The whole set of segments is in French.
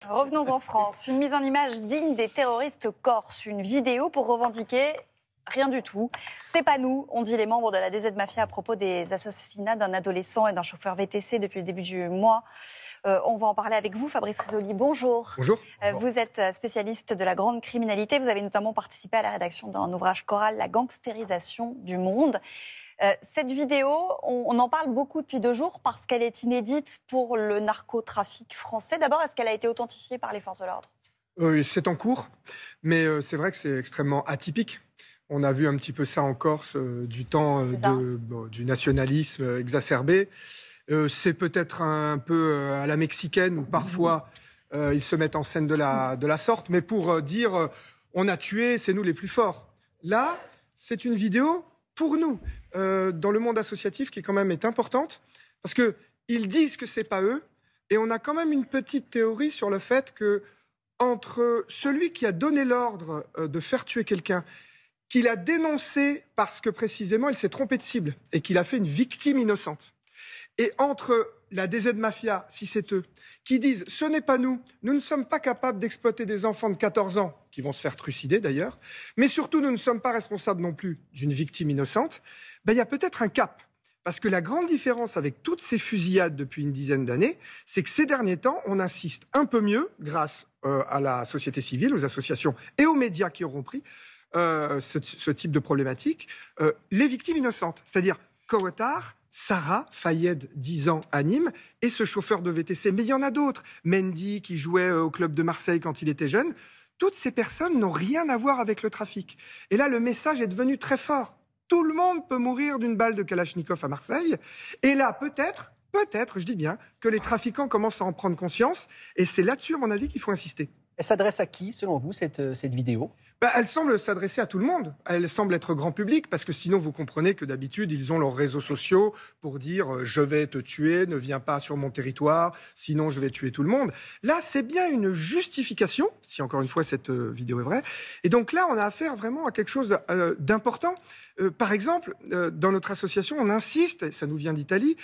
Revenons en France. Une mise en image digne des terroristes corses. Une vidéo pour revendiquer rien du tout. C'est pas nous, ont dit les membres de la DZ Mafia à propos des assassinats d'un adolescent et d'un chauffeur VTC depuis le début du mois. On va en parler avec vous, Fabrice Risoli. Bonjour. Bonjour. Vous êtes spécialiste de la grande criminalité. Vous avez notamment participé à la rédaction d'un ouvrage choral, La gangstérisation du monde. Cette vidéo, on en parle beaucoup depuis 2 jours parce qu'elle est inédite pour le narcotrafic français. D'abord, est-ce qu'elle a été authentifiée par les forces de l'ordre ? C'est en cours, mais c'est vrai que c'est extrêmement atypique. On a vu un petit peu ça en Corse, du temps du nationalisme exacerbé. C'est peut-être un peu à la mexicaine où parfois ils se mettent en scène de la sorte, mais pour dire on a tué, c'est nous les plus forts. Là, c'est une vidéo pour nous, dans le monde associatif qui quand même est importante, parce qu'ils disent que c'est pas eux, et on a quand même une petite théorie sur le fait que entre celui qui a donné l'ordre de faire tuer quelqu'un, qu'il a dénoncé parce que précisément il s'est trompé de cible et qu'il a fait une victime innocente, et entre la DZ Mafia, si c'est eux, qui disent « ce n'est pas nous, nous ne sommes pas capables d'exploiter des enfants de 14 ans, qui vont se faire trucider d'ailleurs, mais surtout nous ne sommes pas responsables non plus d'une victime innocente », il y a peut-être un cap. Parce que la grande différence avec toutes ces fusillades depuis une dizaine d'années, c'est que ces derniers temps, on insiste un peu mieux, grâce à la société civile, aux associations et aux médias qui auront pris ce type de problématique, les victimes innocentes, c'est-à-dire Kouatar, Sarah, Fayed, 10 ans, à Nîmes, et ce chauffeur de VTC. Mais il y en a d'autres. Mendy, qui jouait au club de Marseille quand il était jeune. Toutes ces personnes n'ont rien à voir avec le trafic. Et là, le message est devenu très fort. Tout le monde peut mourir d'une balle de Kalachnikov à Marseille. Et là, peut-être, je dis bien, que les trafiquants commencent à en prendre conscience. Et c'est là-dessus, à mon avis, qu'il faut insister. Elle s'adresse à qui, selon vous, cette vidéo ? Elle semble s'adresser à tout le monde. Elle semble être grand public, parce que sinon, vous comprenez que d'habitude, ils ont leurs réseaux sociaux pour dire « je vais te tuer, ne viens pas sur mon territoire, sinon je vais tuer tout le monde ». Là, c'est bien une justification, si encore une fois cette vidéo est vraie. Et donc là, on a affaire vraiment à quelque chose d'important. Par exemple, dans notre association, on insiste, et ça nous vient d'Italie,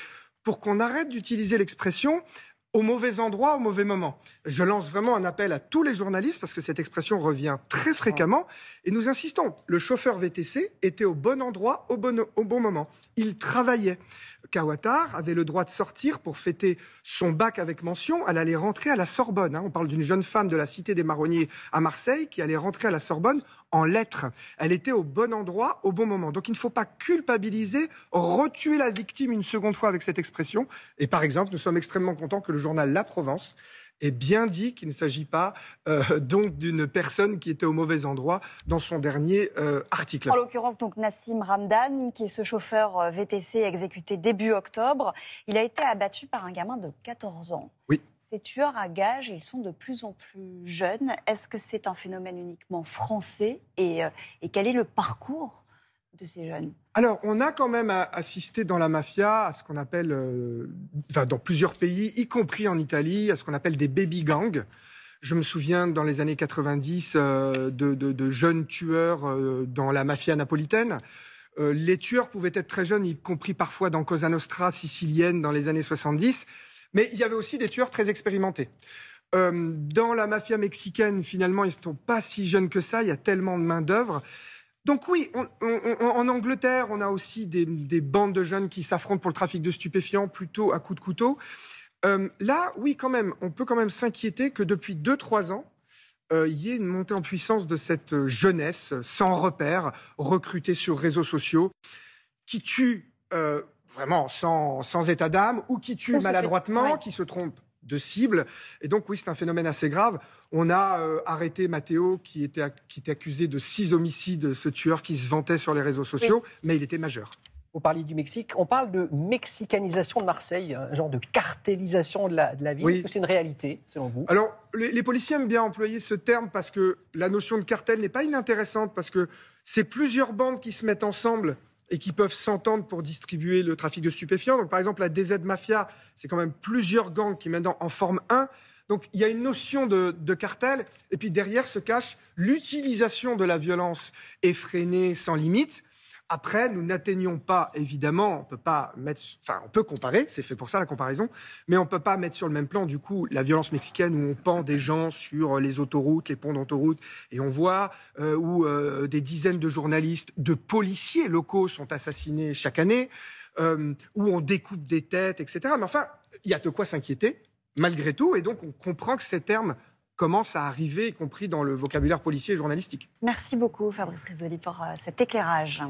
pour qu'on arrête d'utiliser l'expression « au mauvais endroit, au mauvais moment ». Je lance vraiment un appel à tous les journalistes, parce que cette expression revient très fréquemment, et nous insistons. Le chauffeur VTC était au bon endroit, au bon moment. Il travaillait. Kouatar avait le droit de sortir pour fêter son bac avec mention. Elle allait rentrer à la Sorbonne. On parle d'une jeune femme de la Cité des Marronniers à Marseille qui allait rentrer à la Sorbonne en lettres. Elle était au bon endroit, au bon moment. Donc il ne faut pas culpabiliser, retuer la victime une seconde fois avec cette expression. Et par exemple, nous sommes extrêmement contents que le journal La Provence ait bien dit qu'il ne s'agit pas donc d'une personne qui était au mauvais endroit dans son dernier article. En l'occurrence, donc Nassim Ramdan, qui est ce chauffeur VTC exécuté début octobre, il a été abattu par un gamin de 14 ans. Oui. Ces tueurs à gages, ils sont de plus en plus jeunes. Est-ce que c'est un phénomène uniquement français et quel est le parcours de ces jeunes ? Alors, on a quand même assisté dans la mafia à ce qu'on appelle, dans plusieurs pays, y compris en Italie, à ce qu'on appelle des baby gangs. Je me souviens, dans les années 90, de jeunes tueurs dans la mafia napolitaine. Les tueurs pouvaient être très jeunes, y compris parfois dans Cosa Nostra sicilienne dans les années 70. Mais il y avait aussi des tueurs très expérimentés. Dans la mafia mexicaine, finalement, ils ne sont pas si jeunes que ça. Il y a tellement de main-d'œuvre. Donc oui, en Angleterre, on a aussi des bandes de jeunes qui s'affrontent pour le trafic de stupéfiants, plutôt à coups de couteau. Là, oui, quand même, on peut quand même s'inquiéter que depuis 2-3 ans, il y ait une montée en puissance de cette jeunesse sans repère, recrutée sur réseaux sociaux, qui tue vraiment sans état d'âme, ou qui tue maladroitement, qui se trompe de cible. Et donc oui, c'est un phénomène assez grave. On a arrêté Matteo, qui était accusé de 6 homicides, ce tueur qui se vantait sur les réseaux sociaux, mais il était majeur. Vous parliez du Mexique. On parle de mexicanisation de Marseille, un genre de cartélisation de la ville. Oui. Est-ce que c'est une réalité, selon vous ? Alors, les policiers aiment bien employer ce terme parce que la notion de cartel n'est pas inintéressante, parce que c'est plusieurs bandes qui se mettent ensemble et qui peuvent s'entendre pour distribuer le trafic de stupéfiants. Donc, par exemple, la DZ Mafia, c'est quand même plusieurs gangs qui maintenant en forment un. Donc, il y a une notion de cartel. Et puis, derrière se cache l'utilisation de la violence effrénée, sans limite, Après, nous n'atteignons pas, évidemment, on peut comparer, c'est fait pour ça la comparaison, mais on ne peut pas mettre sur le même plan, du coup, la violence mexicaine où on pend des gens sur les autoroutes, les ponts d'autoroute, et on voit où des dizaines de journalistes, de policiers locaux sont assassinés chaque année, où on découpe des têtes, etc. Mais enfin, il y a de quoi s'inquiéter, malgré tout, et donc on comprend que ces termes commencent à arriver, y compris dans le vocabulaire policier et journalistique. Merci beaucoup Fabrice Rizzoli pour cet éclairage.